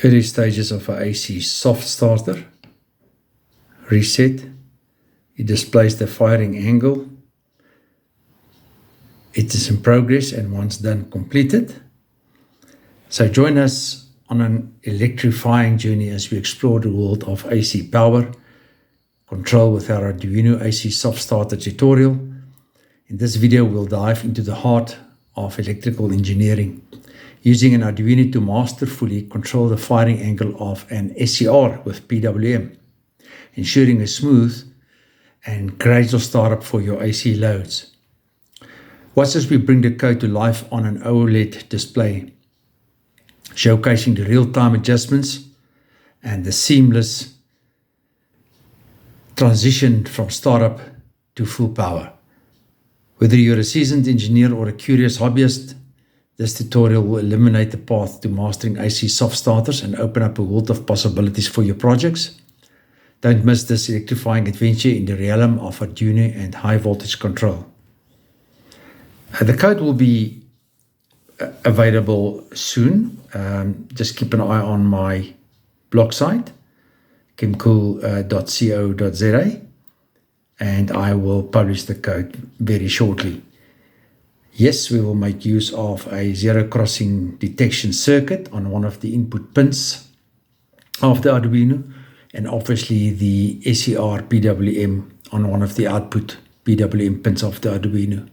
Early stages of our AC Soft Starter. Reset. It displays the firing angle. It is in progress and once done, completed. So join us on an electrifying journey as we explore the world of AC power control with our Arduino AC Soft Starter tutorial. In this video, we'll dive into the heart of electrical engineering, using an Arduino to masterfully control the firing angle of an SCR with PWM, ensuring a smooth and gradual startup for your AC loads. Watch as we bring the code to life on an OLED display, showcasing the real-time adjustments and the seamless transition from startup to full power. Whether you're a seasoned engineer or a curious hobbyist, this tutorial will illuminate the path to mastering AC Soft Starters and open up a world of possibilities for your projects. Don't miss this electrifying adventure in the realm of Arduino and high voltage control. The code will be available soon. Just keep an eye on my blog site, chemcool.co.za, and I will publish the code very shortly. Yes, we will make use of a zero crossing detection circuit on one of the input pins of the Arduino, and obviously the SCR PWM on one of the output PWM pins of the Arduino.